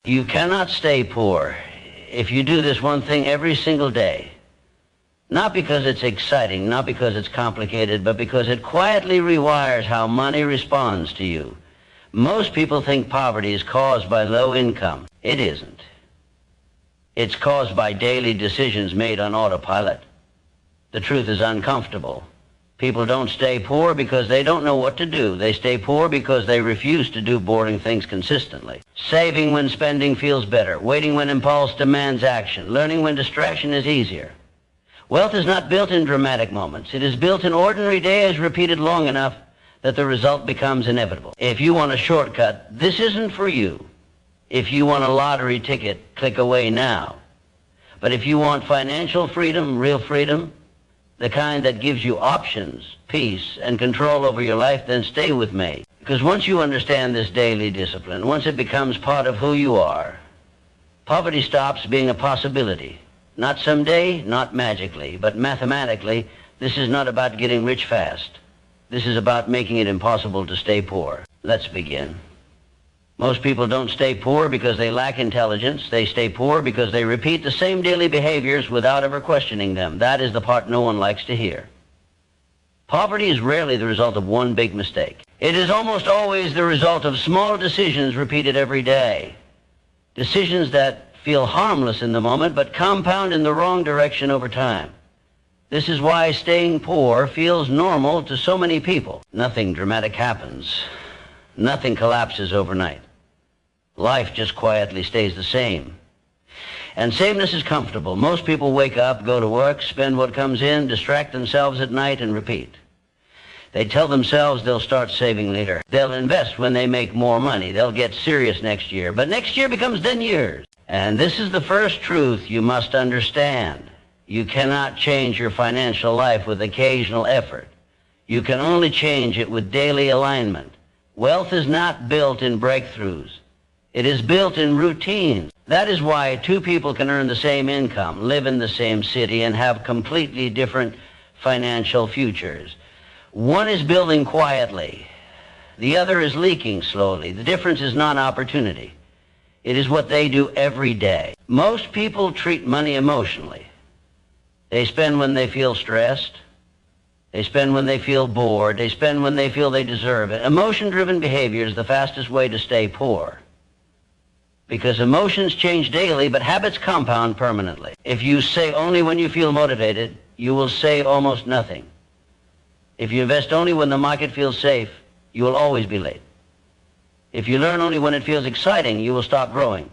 You cannot stay poor if you do this one thing every single day. Not because it's exciting, not because it's complicated, but because it quietly rewires how money responds to you. Most people think poverty is caused by low income. It isn't. It's caused by daily decisions made on autopilot. The truth is uncomfortable. People don't stay poor because they don't know what to do. They stay poor because they refuse to do boring things consistently. Saving when spending feels better. Waiting when impulse demands action. Learning when distraction is easier. Wealth is not built in dramatic moments. It is built in ordinary days repeated long enough that the result becomes inevitable. If you want a shortcut, this isn't for you. If you want a lottery ticket, click away now. But if you want financial freedom, real freedom, the kind that gives you options, peace, and control over your life, then stay with me. Because once you understand this daily discipline, once it becomes part of who you are, poverty stops being a possibility. Not someday, not magically, but mathematically, this is not about getting rich fast. This is about making it impossible to stay poor. Let's begin. Most people don't stay poor because they lack intelligence. They stay poor because they repeat the same daily behaviors without ever questioning them. That is the part no one likes to hear. Poverty is rarely the result of one big mistake. It is almost always the result of small decisions repeated every day. Decisions that feel harmless in the moment but compound in the wrong direction over time. This is why staying poor feels normal to so many people. Nothing dramatic happens. Nothing collapses overnight. Life just quietly stays the same. And sameness is comfortable. Most people wake up, go to work, spend what comes in, distract themselves at night, and repeat. They tell themselves they'll start saving later. They'll invest when they make more money. They'll get serious next year. But next year becomes 10 years. And this is the first truth you must understand. You cannot change your financial life with occasional effort. You can only change it with daily alignment. Wealth is not built in breakthroughs. It is built in routines. That is why two people can earn the same income, live in the same city, and have completely different financial futures. One is building quietly. The other is leaking slowly. The difference is not opportunity. It is what they do every day. Most people treat money emotionally. They spend when they feel stressed. They spend when they feel bored. They spend when they feel they deserve it. Emotion-driven behavior is the fastest way to stay poor. Because emotions change daily, but habits compound permanently. If you say only when you feel motivated, you will say almost nothing. If you invest only when the market feels safe, you will always be late. If you learn only when it feels exciting, you will stop growing.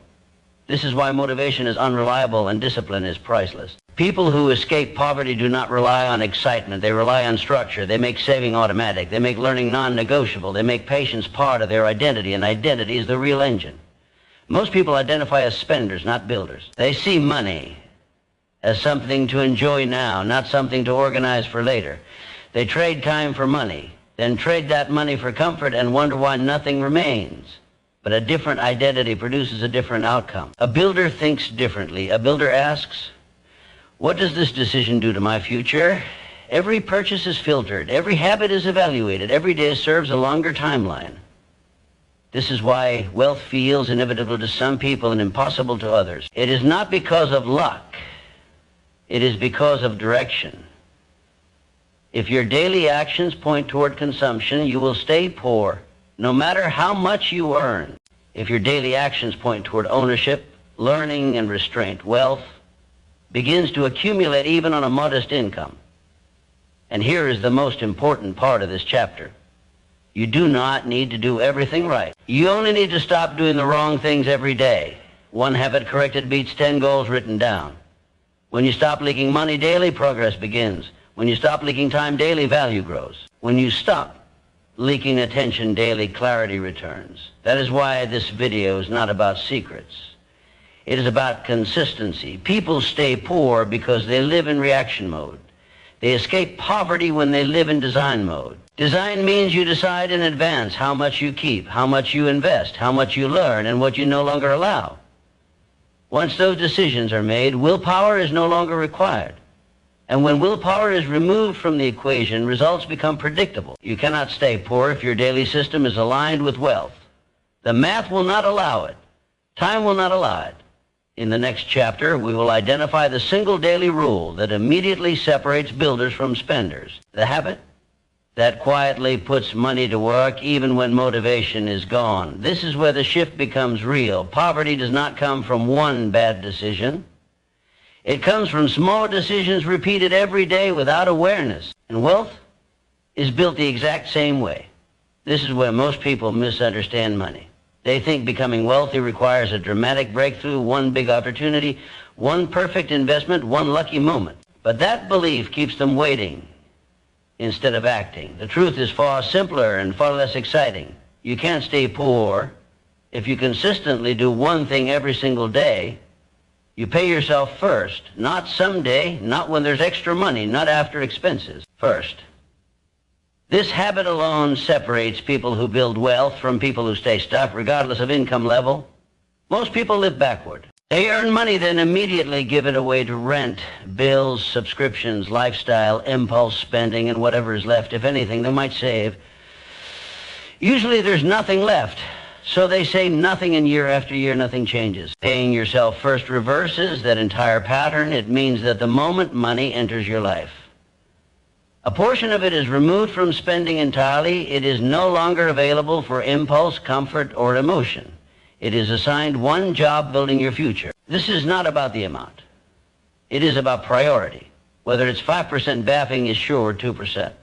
This is why motivation is unreliable and discipline is priceless. People who escape poverty do not rely on excitement. They rely on structure. They make saving automatic. They make learning non-negotiable. They make patience part of their identity, and identity is the real engine. Most people identify as spenders, not builders. They see money as something to enjoy now, not something to organize for later. They trade time for money, then trade that money for comfort and wonder why nothing remains. But a different identity produces a different outcome. A builder thinks differently. A builder asks, what does this decision do to my future? Every purchase is filtered. Every habit is evaluated. Every day serves a longer timeline. This is why wealth feels inevitable to some people and impossible to others. It is not because of luck. It is because of direction. If your daily actions point toward consumption, you will stay poor, no matter how much you earn. If your daily actions point toward ownership, learning, and restraint, wealth begins to accumulate even on a modest income. And here is the most important part of this chapter. You do not need to do everything right. You only need to stop doing the wrong things every day. One habit corrected beats 10 goals written down. When you stop leaking money daily, progress begins. When you stop leaking time daily, value grows. When you stop leaking attention daily, clarity returns. That is why this video is not about secrets. It is about consistency. People stay poor because they live in reaction mode. They escape poverty when they live in design mode. Design means you decide in advance how much you keep, how much you invest, how much you learn, and what you no longer allow. Once those decisions are made, willpower is no longer required. And when willpower is removed from the equation, results become predictable. You cannot stay poor if your daily system is aligned with wealth. The math will not allow it. Time will not allow it. In the next chapter, we will identify the single daily rule that immediately separates builders from spenders. The habit that quietly puts money to work even when motivation is gone. This is where the shift becomes real. Poverty does not come from one bad decision. It comes from small decisions repeated every day without awareness. And wealth is built the exact same way. This is where most people misunderstand money. They think becoming wealthy requires a dramatic breakthrough, one big opportunity, one perfect investment, one lucky moment. But that belief keeps them waiting instead of acting. The truth is far simpler and far less exciting. You can't stay poor if you consistently do one thing every single day. You pay yourself first, not someday, not when there's extra money, not after expenses. First. This habit alone separates people who build wealth from people who stay stuck, regardless of income level. Most people live backward. They earn money, then immediately give it away to rent, bills, subscriptions, lifestyle, impulse spending, and whatever is left, if anything, they might save. Usually there's nothing left, so they save nothing, and year after year nothing changes. Paying yourself first reverses that entire pattern. It means that the moment money enters your life, a portion of it is removed from spending entirely. It is no longer available for impulse, comfort, or emotion. It is assigned one job: building your future. This is not about the amount. It is about priority. Whether it's 5% baffing is sure 2%.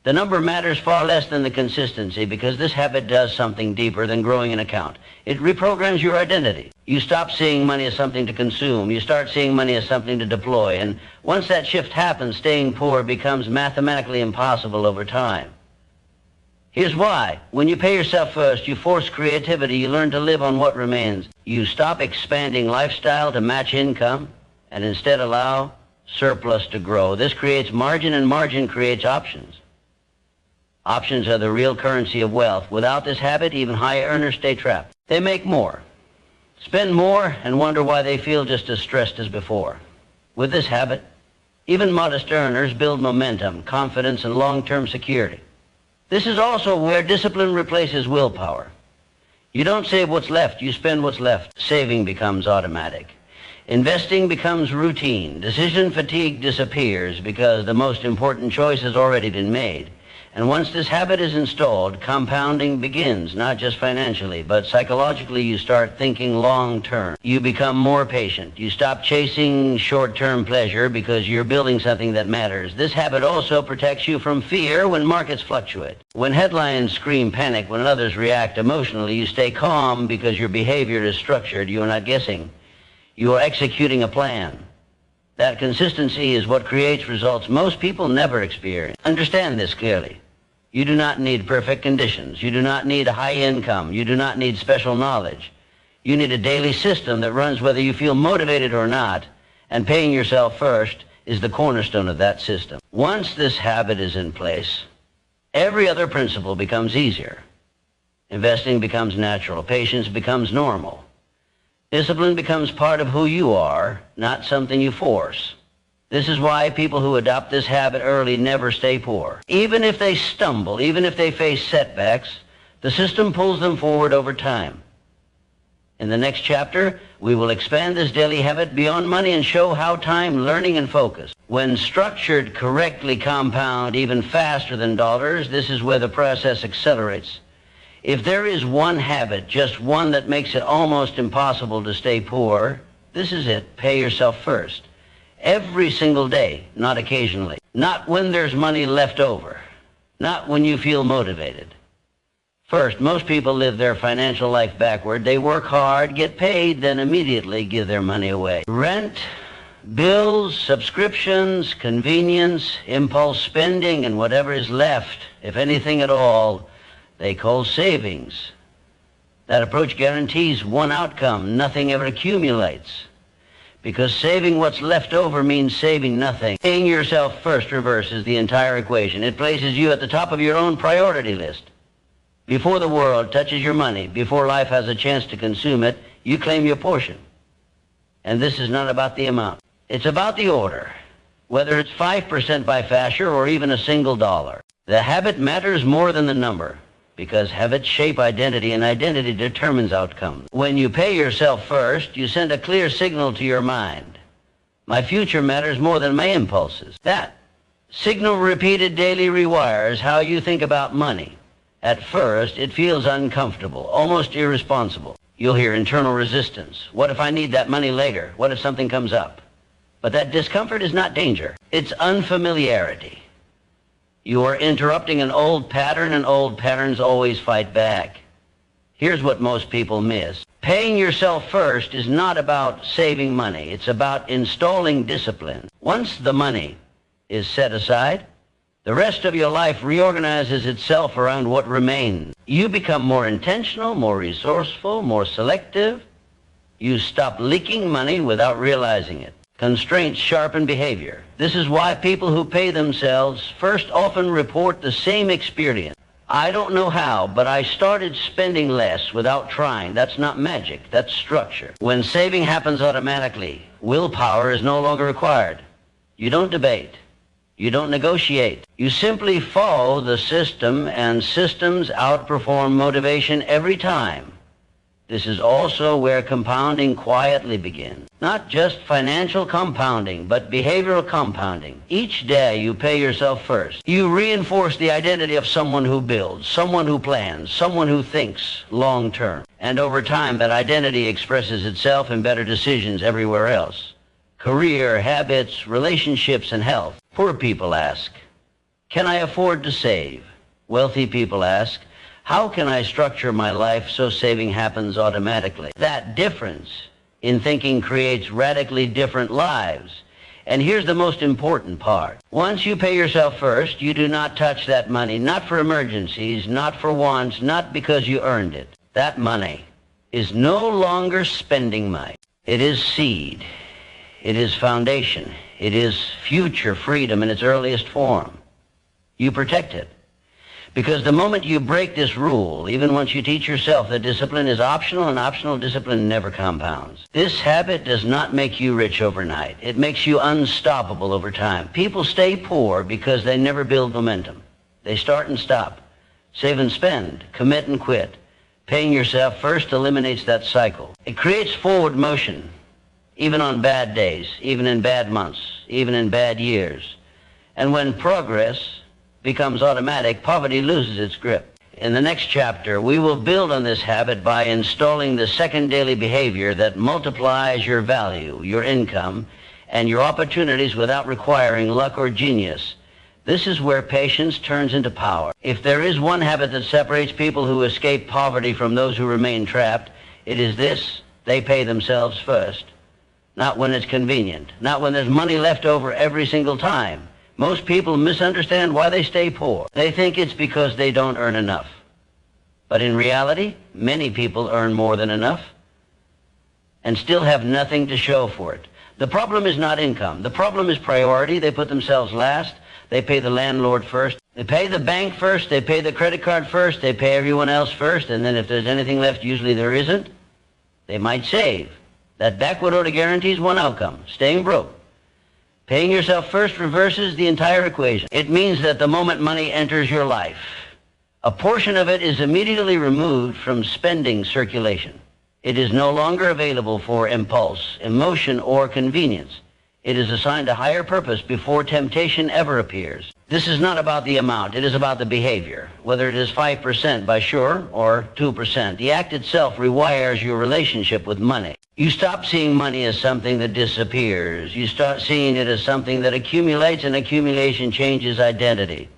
The number matters far less than the consistency, because this habit does something deeper than growing an account. It reprograms your identity. You stop seeing money as something to consume. You start seeing money as something to deploy. And once that shift happens, staying poor becomes mathematically impossible over time. Here's why. When you pay yourself first, you force creativity. You learn to live on what remains. You stop expanding lifestyle to match income and instead allow surplus to grow. This creates margin, and margin creates options. Options are the real currency of wealth. Without this habit, even high earners stay trapped. They make more, spend more, and wonder why they feel just as stressed as before. With this habit, even modest earners build momentum, confidence, and long-term security. This is also where discipline replaces willpower. You don't save what's left, you spend what's left. Saving becomes automatic. Investing becomes routine. Decision fatigue disappears because the most important choice has already been made. And once this habit is installed, compounding begins, not just financially, but psychologically. You start thinking long-term. You become more patient. You stop chasing short-term pleasure because you're building something that matters. This habit also protects you from fear when markets fluctuate. When headlines scream panic, when others react emotionally, you stay calm because your behavior is structured. You are not guessing. You are executing a plan. That consistency is what creates results most people never experience. Understand this clearly. You do not need perfect conditions. You do not need a high income. You do not need special knowledge. You need a daily system that runs whether you feel motivated or not, and paying yourself first is the cornerstone of that system. Once this habit is in place, every other principle becomes easier. Investing becomes natural. Patience becomes normal. Discipline becomes part of who you are, not something you force. This is why people who adopt this habit early never stay poor. Even if they stumble, even if they face setbacks, the system pulls them forward over time. In the next chapter, we will expand this daily habit beyond money and show how time, learning, and focus, when structured correctly, compound even faster than dollars. This is where the process accelerates. If there is one habit, just one, that makes it almost impossible to stay poor, this is it. Pay yourself first. Every single day, not occasionally. Not when there's money left over. Not when you feel motivated. First, most people live their financial life backward. They work hard, get paid, then immediately give their money away. Rent, bills, subscriptions, convenience, impulse spending, and whatever is left, if anything at all, they call savings. That approach guarantees one outcome: nothing ever accumulates. Because saving what's left over means saving nothing. Paying yourself first reverses the entire equation. It places you at the top of your own priority list. Before the world touches your money, before life has a chance to consume it, you claim your portion. And this is not about the amount. It's about the order. Whether it's 5% by fascia or even a single dollar. The habit matters more than the number. because habits shape identity, and identity determines outcomes. When you pay yourself first, you send a clear signal to your mind. My future matters more than my impulses. That signal repeated daily rewires how you think about money. At first, it feels uncomfortable, almost irresponsible. You'll hear internal resistance. What if I need that money later? What if something comes up? But that discomfort is not danger. It's unfamiliarity. You are interrupting an old pattern, and old patterns always fight back. Here's what most people miss. Paying yourself first is not about saving money. It's about installing discipline. Once the money is set aside, the rest of your life reorganizes itself around what remains. You become more intentional, more resourceful, more selective. You stop leaking money without realizing it. Constraints sharpen behavior. This is why people who pay themselves first often report the same experience. I don't know how, but I started spending less without trying. That's not magic, that's structure. When saving happens automatically, willpower is no longer required. You don't debate. You don't negotiate. You simply follow the system, and systems outperform motivation every time. This is also where compounding quietly begins. Not just financial compounding, but behavioral compounding. Each day you pay yourself first. You reinforce the identity of someone who builds, someone who plans, someone who thinks long term. And over time, that identity expresses itself in better decisions everywhere else. Career, habits, relationships, and health. Poor people ask, can I afford to save? Wealthy people ask, how can I structure my life so saving happens automatically? That difference in thinking creates radically different lives. And here's the most important part. Once you pay yourself first, you do not touch that money, not for emergencies, not for wants, not because you earned it. That money is no longer spending money. It is seed. It is foundation. It is future freedom in its earliest form. You protect it. Because the moment you break this rule, even once you teach yourself that discipline is optional, and optional discipline never compounds. This habit does not make you rich overnight. It makes you unstoppable over time. People stay poor because they never build momentum. They start and stop, save and spend, commit and quit. Paying yourself first eliminates that cycle. It creates forward motion, even on bad days, even in bad months, even in bad years. And when progress becomes automatic, poverty loses its grip. In the next chapter, we will build on this habit by installing the second daily behavior that multiplies your value, your income, and your opportunities without requiring luck or genius. This is where patience turns into power. If there is one habit that separates people who escape poverty from those who remain trapped, it is this: they pay themselves first. Not when it's convenient, not when there's money left over every single time. Most people misunderstand why they stay poor. They think it's because they don't earn enough. But in reality, many people earn more than enough and still have nothing to show for it. The problem is not income. The problem is priority. They put themselves last. They pay the landlord first. They pay the bank first. They pay the credit card first. They pay everyone else first. And then if there's anything left, usually there isn't, they might save. That backward order guarantees one outcome: staying broke. Paying yourself first reverses the entire equation. It means that the moment money enters your life, a portion of it is immediately removed from spending circulation. It is no longer available for impulse, emotion, or convenience. It is assigned a higher purpose before temptation ever appears. This is not about the amount. It is about the behavior, whether it is 5% by sure or 2%. The act itself rewires your relationship with money. You stop seeing money as something that disappears. You start seeing it as something that accumulates, and accumulation changes identity.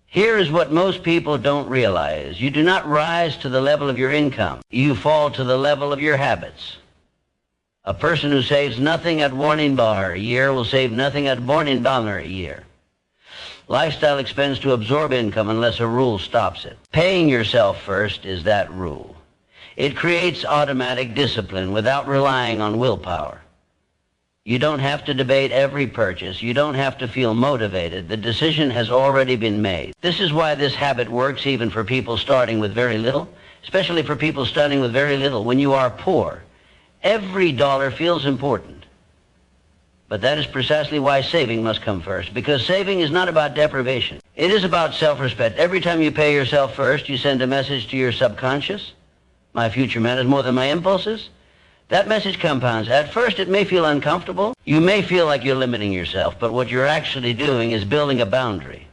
Here is what most people don't realize. You do not rise to the level of your income. You fall to the level of your habits. A person who saves nothing at Warning Bar a year will save nothing at Warning Dollar a year. Lifestyle expends to absorb income unless a rule stops it. Paying yourself first is that rule. It creates automatic discipline without relying on willpower. You don't have to debate every purchase. You don't have to feel motivated. The decision has already been made. This is why this habit works even for people starting with very little, especially for people starting with very little. When you are poor, every dollar feels important. But that is precisely why saving must come first, because saving is not about deprivation. It is about self-respect. Every time you pay yourself first, you send a message to your subconscious. My future matters more than my impulses. That message compounds. At first, it may feel uncomfortable. You may feel like you're limiting yourself, but what you're actually doing is building a boundary.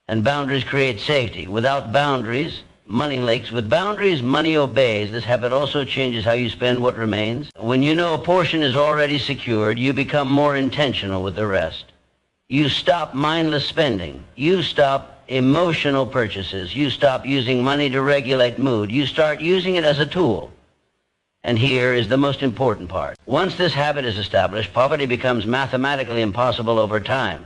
And boundaries create safety. Without boundaries, money leaks. With boundaries, money obeys. This habit also changes how you spend what remains. When you know a portion is already secured, you become more intentional with the rest. You stop mindless spending. You stop emotional purchases. You stop using money to regulate mood. You start using it as a tool. And here is the most important part. Once this habit is established, poverty becomes mathematically impossible over time.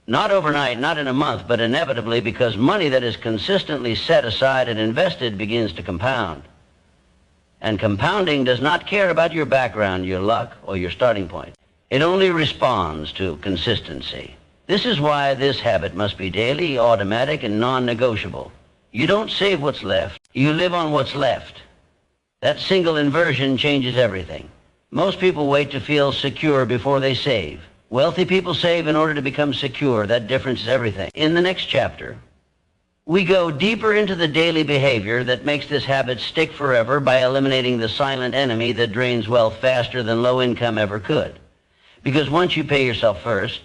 Not overnight, not in a month, but inevitably, because money that is consistently set aside and invested begins to compound. And compounding does not care about your background, your luck, or your starting point. It only responds to consistency. This is why this habit must be daily, automatic, and non-negotiable. You don't save what's left. You live on what's left. That single inversion changes everything. Most people wait to feel secure before they save. Wealthy people save in order to become secure. That difference is everything. In the next chapter, we go deeper into the daily behavior that makes this habit stick forever by eliminating the silent enemy that drains wealth faster than low income ever could. Because once you pay yourself first,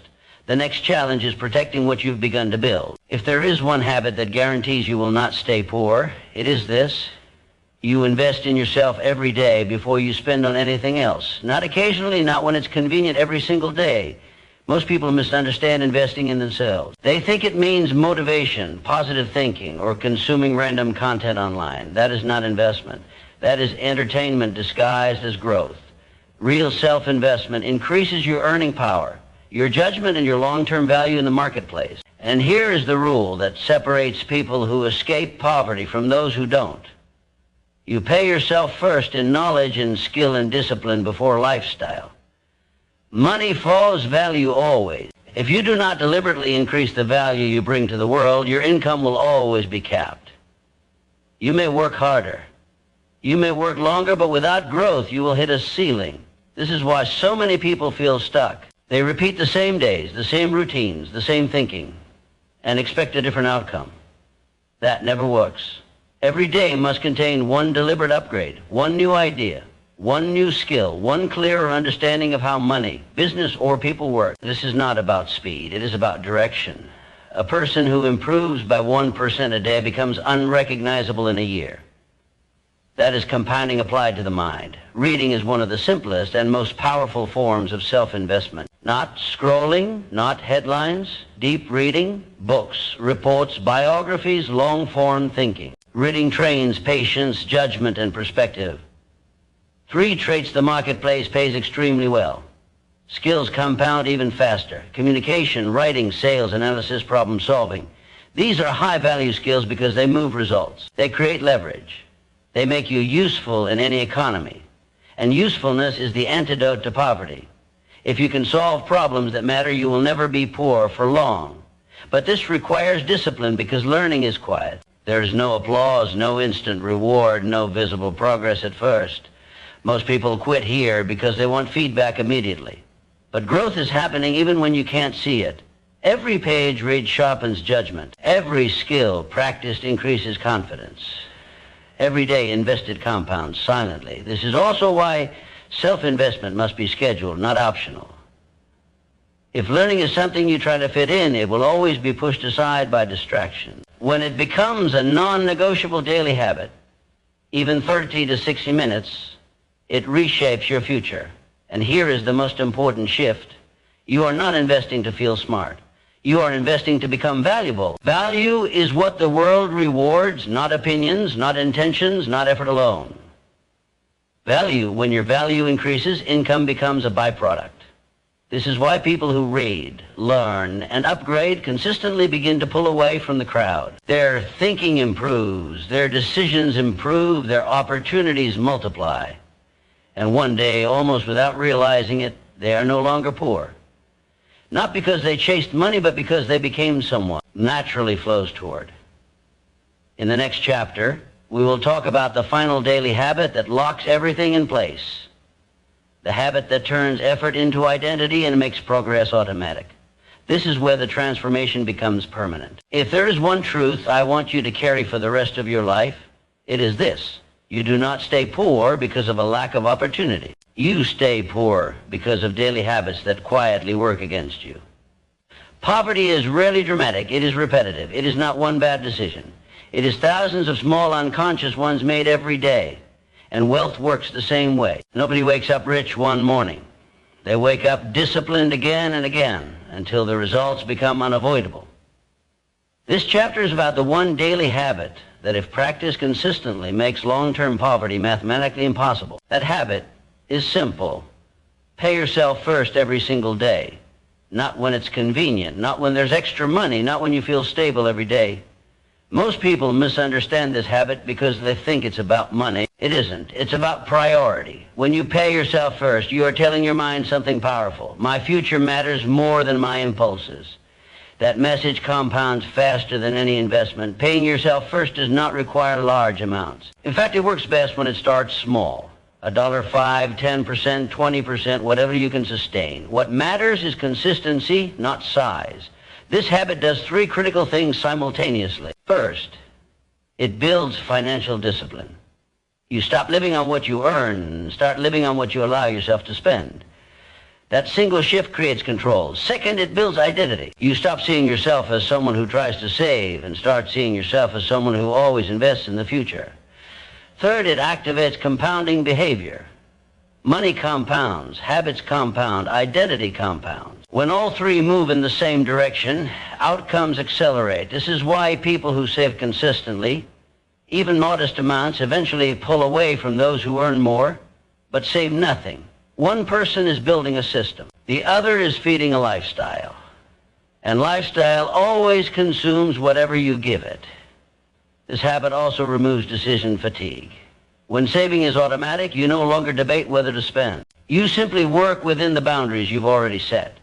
the next challenge is protecting what you've begun to build. If there is one habit that guarantees you will not stay poor, it is this. You invest in yourself every day before you spend on anything else. Not occasionally, not when it's convenient, every single day. Most people misunderstand investing in themselves. They think it means motivation, positive thinking, or consuming random content online. That is not investment. That is entertainment disguised as growth. Real self-investment increases your earning power, your judgment, and your long-term value in the marketplace. And here is the rule that separates people who escape poverty from those who don't. You pay yourself first in knowledge and skill and discipline before lifestyle. Money follows value always. If you do not deliberately increase the value you bring to the world, your income will always be capped. You may work harder. You may work longer, but without growth, you will hit a ceiling. This is why so many people feel stuck. They repeat the same days, the same routines, the same thinking, and expect a different outcome. That never works. Every day must contain one deliberate upgrade, one new idea, one new skill, one clearer understanding of how money, business, or people work. This is not about speed. It is about direction. A person who improves by 1% a day becomes unrecognizable in a year. That is compounding applied to the mind. Reading is one of the simplest and most powerful forms of self-investment. Not scrolling, not headlines, deep reading, books, reports, biographies, long-form thinking. Reading trains patience, judgment, and perspective. 3 traits the marketplace pays extremely well. Skills compound even faster. Communication, writing, sales, analysis, problem solving. These are high-value skills because they move results. They create leverage. They make you useful in any economy. And usefulness is the antidote to poverty. If you can solve problems that matter, you will never be poor for long. But this requires discipline because learning is quiet. There is no applause, no instant reward, no visible progress at first. Most people quit here because they want feedback immediately. But growth is happening even when you can't see it. Every page read sharpens judgment. Every skill practiced increases confidence. Every day invested compounds silently. This is also why self-investment must be scheduled, not optional. If learning is something you try to fit in, it will always be pushed aside by distraction. When it becomes a non-negotiable daily habit, even 30 to 60 minutes, it reshapes your future. And here is the most important shift. You are not investing to feel smart. You are investing to become valuable. Value is what the world rewards, not opinions, not intentions, not effort alone. Value, when your value increases, income becomes a byproduct. This is why people who read, learn, and upgrade consistently begin to pull away from the crowd. Their thinking improves, their decisions improve, their opportunities multiply. And one day, almost without realizing it, they are no longer poor. Not because they chased money, but because they became someone naturally flows toward. In the next chapter, we will talk about the final daily habit that locks everything in place. The habit that turns effort into identity and makes progress automatic. This is where the transformation becomes permanent. If there is one truth I want you to carry for the rest of your life, it is this. You do not stay poor because of a lack of opportunity. You stay poor because of daily habits that quietly work against you. Poverty is rarely dramatic. It is repetitive. It is not one bad decision. It is thousands of small unconscious ones made every day. And wealth works the same way. Nobody wakes up rich one morning. They wake up disciplined again and again until the results become unavoidable. This chapter is about the one daily habit that, if practiced consistently, makes long-term poverty mathematically impossible. That habit is simple. Pay yourself first every single day. Not when it's convenient, not when there's extra money, not when you feel stable every day. Most people misunderstand this habit because they think it's about money. It isn't. It's about priority. When you pay yourself first, you are telling your mind something powerful. My future matters more than my impulses. That message compounds faster than any investment. Paying yourself first does not require large amounts. In fact, it works best when it starts small. $1, 5, 10%, 20%, whatever you can sustain. What matters is consistency, not size. This habit does three critical things simultaneously. First, it builds financial discipline. You stop living on what you earn and start living on what you allow yourself to spend. That single shift creates control. Second, it builds identity. You stop seeing yourself as someone who tries to save and start seeing yourself as someone who always invests in the future. Third, it activates compounding behavior. Money compounds, habits compound, identity compounds. When all three move in the same direction, outcomes accelerate. This is why people who save consistently, even modest amounts, eventually pull away from those who earn more, but save nothing. One person is building a system. The other is feeding a lifestyle. And lifestyle always consumes whatever you give it. This habit also removes decision fatigue. When saving is automatic, you no longer debate whether to spend. You simply work within the boundaries you've already set.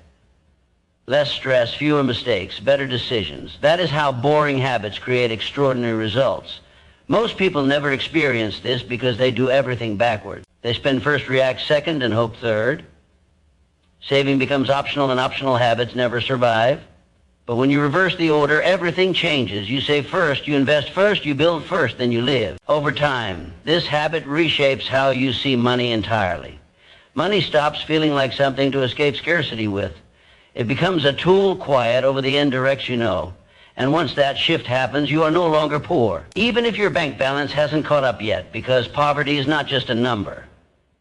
Less stress, fewer mistakes, better decisions. That is how boring habits create extraordinary results. Most people never experience this because they do everything backwards. They spend first, react second, and hope third. Saving becomes optional, and optional habits never survive. But when you reverse the order, everything changes. You save first, you invest first, you build first, then you live. Over time, this habit reshapes how you see money entirely. Money stops feeling like something to escape scarcity with. It becomes a tool quiet over the indirects you know. And once that shift happens, you are no longer poor, even if your bank balance hasn't caught up yet, because poverty is not just a number.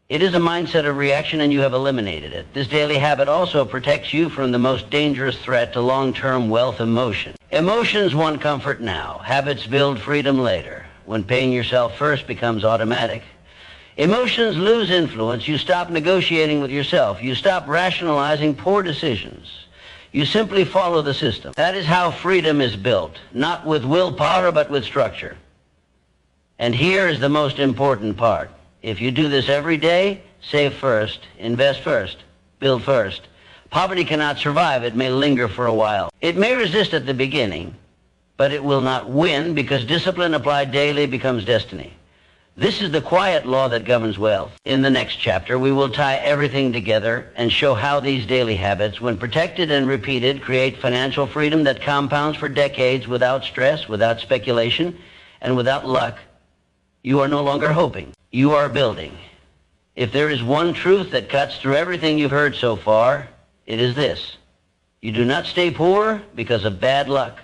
It is a mindset of reaction, and you have eliminated it. This daily habit also protects you from the most dangerous threat to long-term wealth: emotion. Emotions want comfort now. Habits build freedom later, when paying yourself first becomes automatic. Emotions lose influence. You stop negotiating with yourself. You stop rationalizing poor decisions. You simply follow the system. That is how freedom is built, not with willpower, but with structure. And here is the most important part. If you do this every day, save first, invest first, build first. Poverty cannot survive. It may linger for a while. It may resist at the beginning, but it will not win, because discipline applied daily becomes destiny. This is the quiet law that governs wealth. In the next chapter, we will tie everything together and show how these daily habits, when protected and repeated, create financial freedom that compounds for decades without stress, without speculation, and without luck. You are no longer hoping. You are building. If there is one truth that cuts through everything you've heard so far, it is this. You do not stay poor because of bad luck.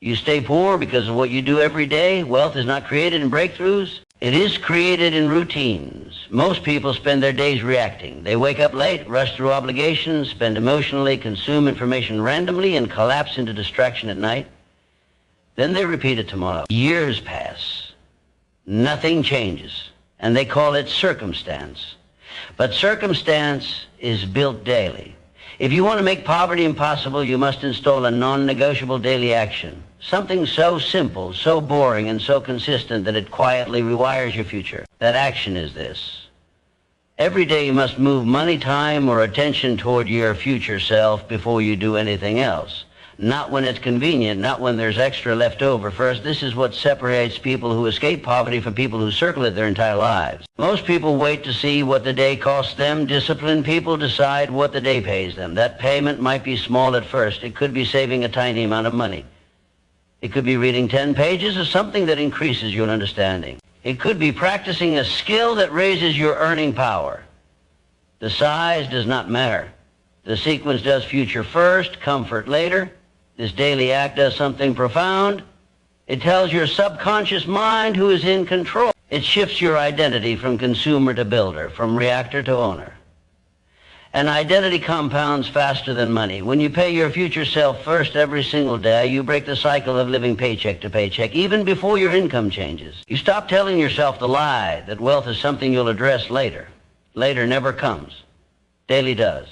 You stay poor because of what you do every day. Wealth is not created in breakthroughs. It is created in routines. Most people spend their days reacting. They wake up late, rush through obligations, spend emotionally, consume information randomly, and collapse into distraction at night. Then they repeat it tomorrow. Years pass. Nothing changes. And they call it circumstance. But circumstance is built daily. If you want to make poverty impossible, you must install a non-negotiable daily action. Something so simple, so boring, and so consistent that it quietly rewires your future. That action is this. Every day you must move money, time, or attention toward your future self before you do anything else. not when it's convenient, not when there's extra left over. First, this is what separates people who escape poverty from people who circle it their entire lives. Most people wait to see what the day costs them. Disciplined people decide what the day pays them. That payment might be small at first. It could be saving a tiny amount of money. It could be reading 10 pages of something that increases your understanding. It could be practicing a skill that raises your earning power. The size does not matter. The sequence does future first, comfort later. This daily act does something profound. It tells your subconscious mind who is in control. It shifts your identity from consumer to builder, from reactor to owner. And identity compounds faster than money. When you pay your future self first every single day, you break the cycle of living paycheck to paycheck, even before your income changes. You stop telling yourself the lie that wealth is something you'll address later. Later never comes. Daily does.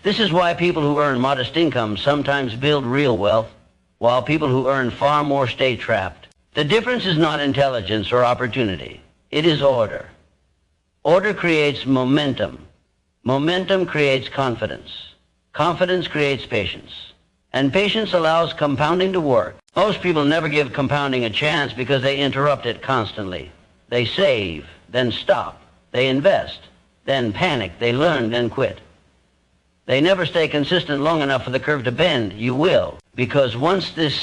This is why people who earn modest incomes sometimes build real wealth, while people who earn far more stay trapped. The difference is not intelligence or opportunity. It is order. Order creates momentum. Momentum creates confidence. Confidence creates patience. And patience allows compounding to work. Most people never give compounding a chance because they interrupt it constantly. They save, then stop. They invest, then panic. They learn, then quit. They never stay consistent long enough for the curve to bend. You will. Because once this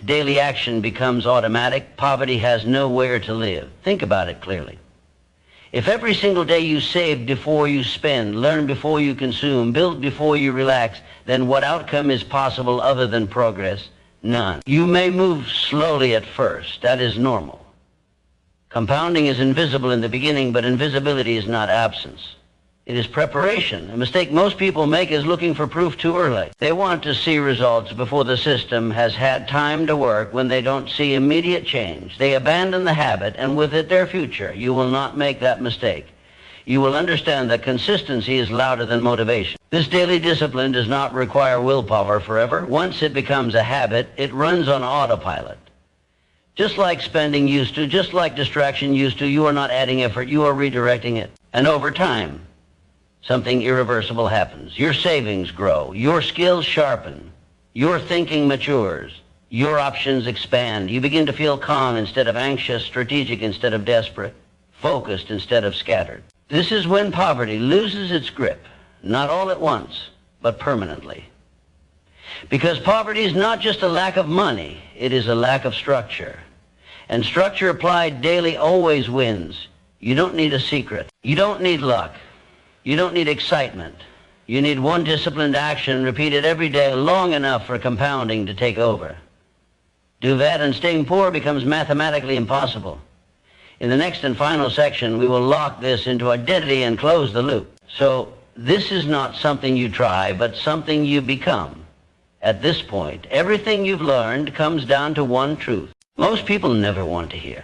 daily action becomes automatic, poverty has nowhere to live. Think about it clearly. If every single day you save before you spend, learn before you consume, build before you relax, then what outcome is possible other than progress? None. You may move slowly at first. That is normal. Compounding is invisible in the beginning, but invisibility is not absence. It is preparation. A mistake most people make is looking for proof too early. They want to see results before the system has had time to work. When they don't see immediate change, they abandon the habit and with it their future. You will not make that mistake. You will understand that consistency is louder than motivation. This daily discipline does not require willpower forever. Once it becomes a habit, it runs on autopilot. Just like spending used to, just like distraction used to, you are not adding effort, you are redirecting it. And over time, something irreversible happens. Your savings grow. Your skills sharpen. Your thinking matures. Your options expand. You begin to feel calm instead of anxious, strategic instead of desperate, focused instead of scattered. This is when poverty loses its grip, not all at once, but permanently. Because poverty is not just a lack of money, it is a lack of structure. And structure applied daily always wins. You don't need a secret. You don't need luck. You don't need excitement. You need one disciplined action repeated every day long enough for compounding to take over. Do that and staying poor becomes mathematically impossible. In the next and final section, we will lock this into identity and close the loop. So this is not something you try, but something you become. At this point, everything you've learned comes down to one truth. Most people never want to hear.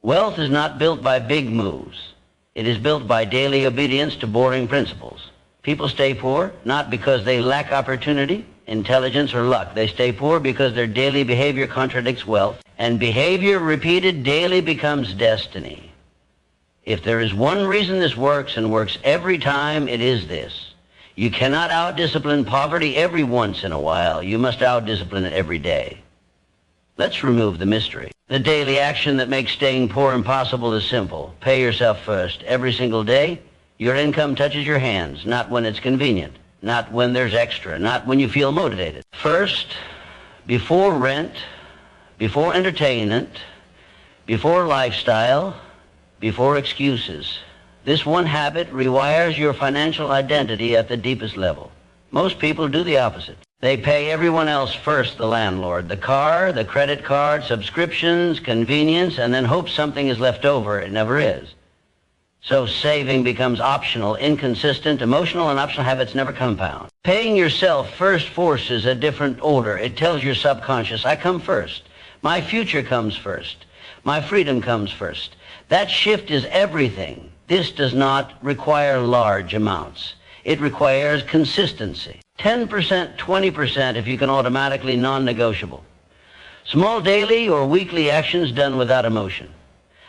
Wealth is not built by big moves. It is built by daily obedience to boring principles. People stay poor not because they lack opportunity, intelligence, or luck. They stay poor because their daily behavior contradicts wealth, and behavior repeated daily becomes destiny. If there is one reason this works and works every time, it is this. You cannot out-discipline poverty every once in a while. You must out-discipline it every day. Let's remove the mystery. The daily action that makes staying poor impossible is simple. Pay yourself first. Every single day, your income touches your hands, not when it's convenient, not when there's extra, not when you feel motivated. First, before rent, before entertainment, before lifestyle, before excuses. This one habit rewires your financial identity at the deepest level. Most people do the opposite. They pay everyone else first, the landlord, the car, the credit card, subscriptions, convenience, and then hope something is left over. It never is. So saving becomes optional, inconsistent, emotional, and optional habits never compound. Paying yourself first forces a different order. It tells your subconscious, I come first. My future comes first. My freedom comes first. That shift is everything. This does not require large amounts. It requires consistency. 10%, 20% if you can automatically non-negotiable. Small daily or weekly actions done without emotion.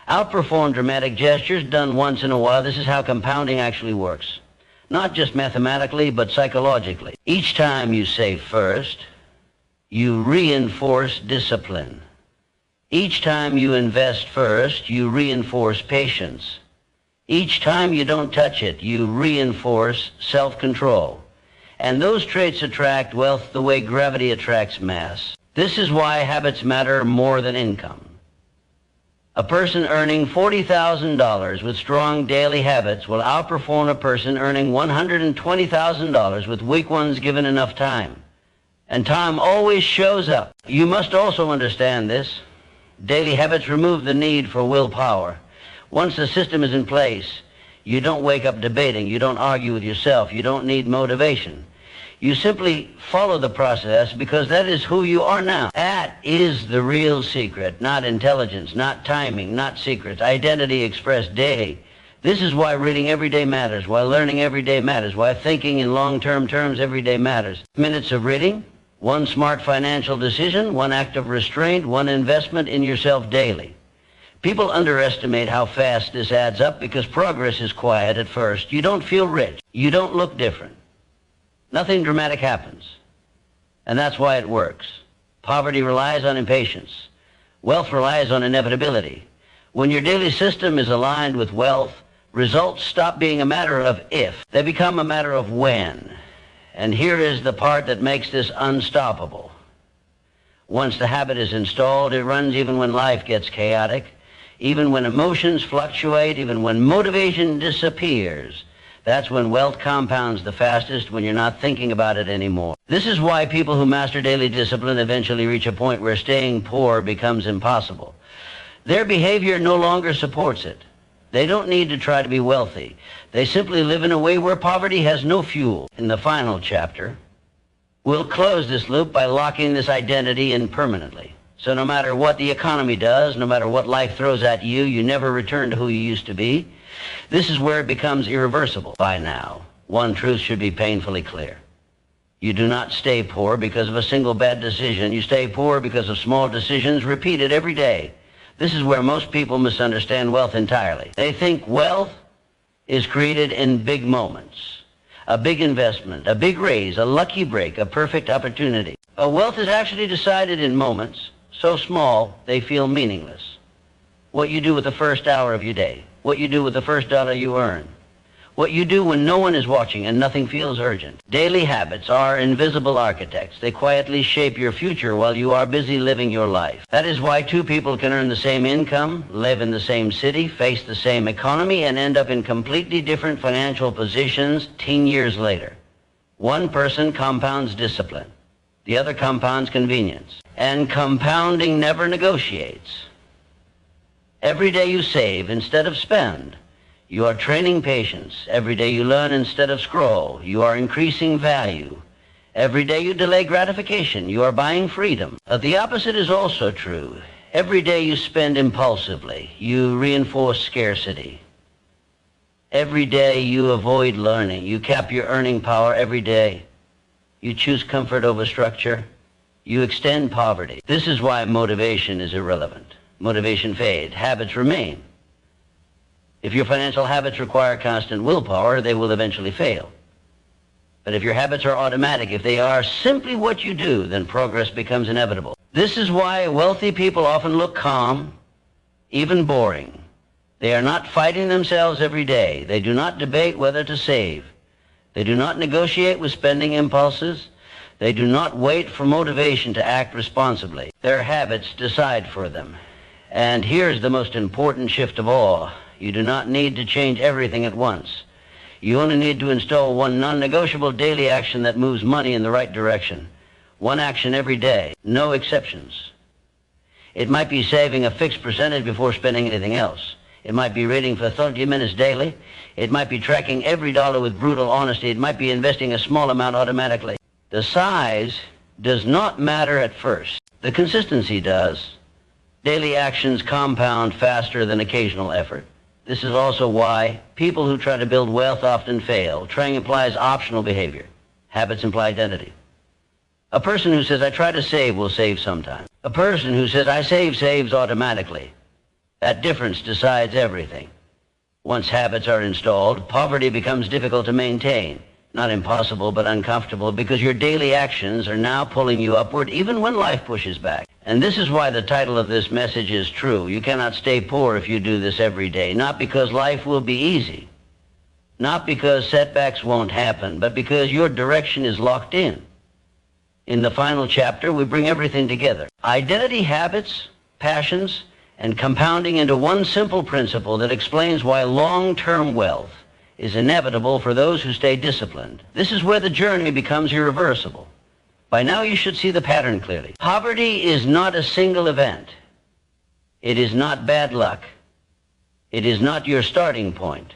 Outperform dramatic gestures done once in a while. This is how compounding actually works. Not just mathematically, but psychologically. Each time you save first, you reinforce discipline. Each time you invest first, you reinforce patience. Each time you don't touch it, you reinforce self-control. And those traits attract wealth the way gravity attracts mass. This is why habits matter more than income. A person earning $40,000 with strong daily habits will outperform a person earning $120,000 with weak ones given enough time. And time always shows up. You must also understand this. Daily habits remove the need for willpower. Once the system is in place, you don't wake up debating. You don't argue with yourself. You don't need motivation. You simply follow the process because that is who you are now. That is the real secret, not intelligence, not timing, not secrets. Identity expressed daily. This is why reading every day matters, why learning every day matters, why thinking in long-term terms every day matters. Minutes of reading, one smart financial decision, one act of restraint, one investment in yourself daily. People underestimate how fast this adds up because progress is quiet at first. You don't feel rich. You don't look different. Nothing dramatic happens. And that's why it works. Poverty relies on impatience. Wealth relies on inevitability. When your daily system is aligned with wealth, results stop being a matter of if. They become a matter of when. And here is the part that makes this unstoppable. Once the habit is installed, it runs even when life gets chaotic, even when emotions fluctuate, even when motivation disappears. That's when wealth compounds the fastest, when you're not thinking about it anymore. This is why people who master daily discipline eventually reach a point where staying poor becomes impossible. Their behavior no longer supports it. They don't need to try to be wealthy. They simply live in a way where poverty has no fuel. In the final chapter, we'll close this loop by locking this identity in permanently. So no matter what the economy does, no matter what life throws at you, you never return to who you used to be. This is where it becomes irreversible. By now, one truth should be painfully clear. You do not stay poor because of a single bad decision. You stay poor because of small decisions repeated every day. This is where most people misunderstand wealth entirely. They think wealth is created in big moments. A big investment, a big raise, a lucky break, a perfect opportunity. Wealth is actually decided in moments so small they feel meaningless. What you do with the first hour of your day, what you do with the first dollar you earn, what you do when no one is watching and nothing feels urgent. Daily habits are invisible architects. They quietly shape your future while you are busy living your life. That is why two people can earn the same income, live in the same city, face the same economy, and end up in completely different financial positions 10 years later. One person compounds discipline. The other compounds convenience. And compounding never negotiates. Every day you save instead of spend. You are training patience. Every day you learn instead of scroll. You are increasing value. Every day you delay gratification. You are buying freedom. The opposite is also true. Every day you spend impulsively. You reinforce scarcity. Every day you avoid learning. You cap your earning power every day. You choose comfort over structure. You extend poverty. This is why motivation is irrelevant. Motivation fades. Habits remain. If your financial habits require constant willpower, they will eventually fail. But if your habits are automatic, if they are simply what you do, then progress becomes inevitable. This is why wealthy people often look calm, even boring. They are not fighting themselves every day. They do not debate whether to save. They do not negotiate with spending impulses. They do not wait for motivation to act responsibly. Their habits decide for them. And here's the most important shift of all. You do not need to change everything at once. You only need to install one non-negotiable daily action that moves money in the right direction. One action every day, no exceptions. It might be saving a fixed percentage before spending anything else. It might be reading for 30 minutes daily. It might be tracking every dollar with brutal honesty. It might be investing a small amount automatically. The size does not matter at first. The consistency does. Daily actions compound faster than occasional effort. This is also why people who try to build wealth often fail. Trying implies optional behavior. Habits imply identity. A person who says, I try to save, will save sometime. A person who says, I save, saves automatically. That difference decides everything. Once habits are installed, poverty becomes difficult to maintain. Not impossible, but uncomfortable, because your daily actions are now pulling you upward even when life pushes back. And this is why the title of this message is true. You cannot stay poor if you do this every day, not because life will be easy, not because setbacks won't happen, but because your direction is locked in. In the final chapter, we bring everything together. Identity, habits, passions, and compounding into one simple principle that explains why long-term wealth is inevitable for those who stay disciplined. This is where the journey becomes irreversible. By now you should see the pattern clearly. Poverty is not a single event. It is not bad luck. It is not your starting point.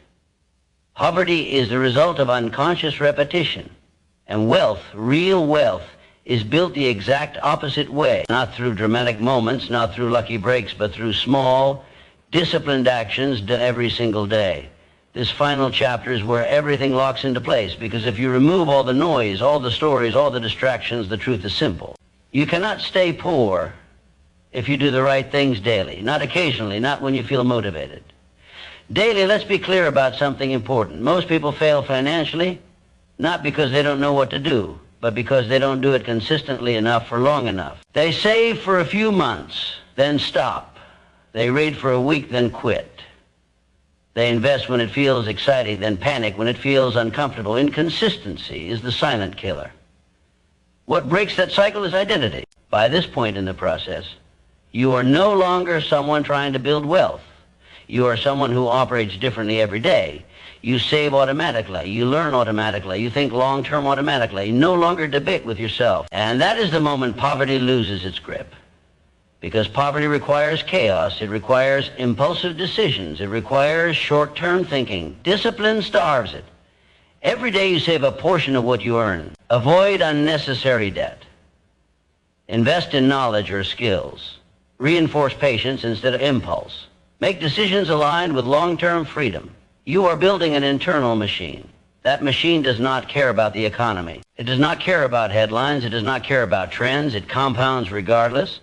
Poverty is the result of unconscious repetition. And wealth, real wealth, is built the exact opposite way. Not through dramatic moments, not through lucky breaks, but through small, disciplined actions done every single day. This final chapter is where everything locks into place, because if you remove all the noise, all the stories, all the distractions, the truth is simple. You cannot stay poor if you do the right things daily, not occasionally, not when you feel motivated. Daily, let's be clear about something important. Most people fail financially, not because they don't know what to do, but because they don't do it consistently enough for long enough. They save for a few months, then stop. They read for a week, then quit. They invest when it feels exciting, then panic when it feels uncomfortable. Inconsistency is the silent killer. What breaks that cycle is identity. By this point in the process, you are no longer someone trying to build wealth. You are someone who operates differently every day. You save automatically. You learn automatically. You think long-term automatically. You no longer debate with yourself. And that is the moment poverty loses its grip. Because poverty requires chaos. It requires impulsive decisions. It requires short-term thinking. Discipline starves it. Every day you save a portion of what you earn. Avoid unnecessary debt. Invest in knowledge or skills. Reinforce patience instead of impulse. Make decisions aligned with long-term freedom. You are building an internal machine. That machine does not care about the economy. It does not care about headlines. It does not care about trends. It compounds regardless.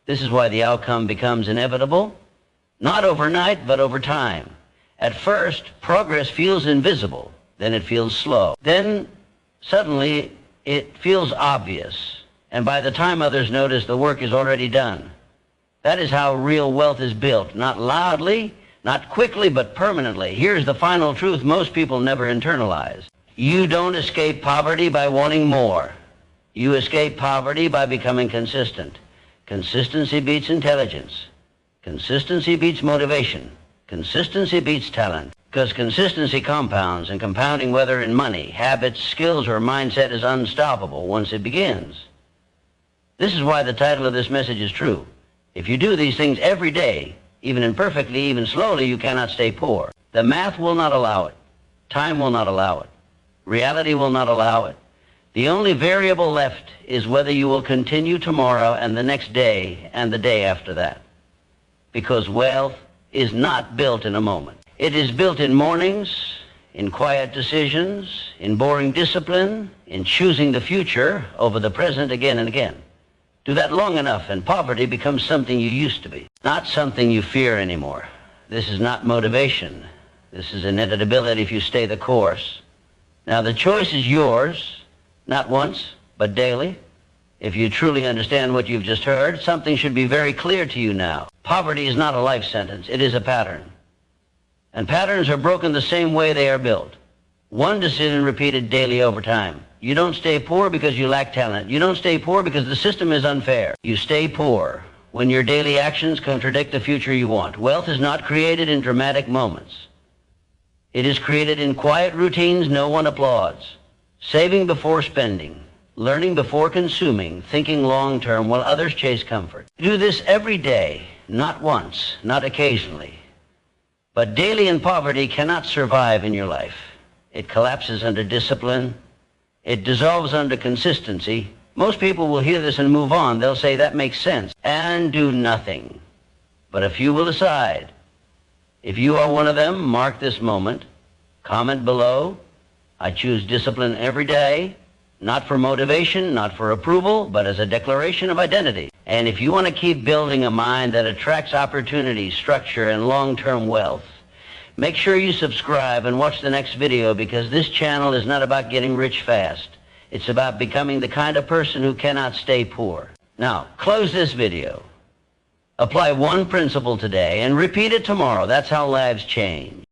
This is why the outcome becomes inevitable, not overnight, but over time. At first, progress feels invisible. Then it feels slow. Then, suddenly, it feels obvious. And by the time others notice, the work is already done. That is how real wealth is built. Not loudly, not quickly, but permanently. Here's the final truth most people never internalize. You don't escape poverty by wanting more. You escape poverty by becoming consistent. Consistency beats intelligence. Consistency beats motivation. Consistency beats talent. Because consistency compounds, and compounding, whether in money, habits, skills, or mindset, is unstoppable once it begins. This is why the title of this message is true. If you do these things every day, even imperfectly, even slowly, you cannot stay poor. The math will not allow it. Time will not allow it. Reality will not allow it. The only variable left is whether you will continue tomorrow and the next day and the day after that. Because wealth is not built in a moment. It is built in mornings, in quiet decisions, in boring discipline, in choosing the future over the present again and again. Do that long enough and poverty becomes something you used to be, not something you fear anymore. This is not motivation. This is inevitability if you stay the course. Now the choice is yours. Not once, but daily. If you truly understand what you've just heard, something should be very clear to you now. Poverty is not a life sentence. It is a pattern. And patterns are broken the same way they are built. One decision repeated daily over time. You don't stay poor because you lack talent. You don't stay poor because the system is unfair. You stay poor when your daily actions contradict the future you want. Wealth is not created in dramatic moments. It is created in quiet routines no one applauds. Saving before spending, learning before consuming, thinking long-term while others chase comfort. Do this every day, not once, not occasionally. But daily in poverty cannot survive in your life. It collapses under discipline. It dissolves under consistency. Most people will hear this and move on. They'll say that makes sense and do nothing. But a few will decide. If you are one of them, mark this moment. Comment below. I choose discipline every day, not for motivation, not for approval, but as a declaration of identity. And if you want to keep building a mind that attracts opportunity, structure, and long-term wealth, Make sure you subscribe and watch the next video, because this channel is not about getting rich fast. It's about becoming the kind of person who cannot stay poor. Now, close this video. Apply one principle today and repeat it tomorrow. That's how lives change.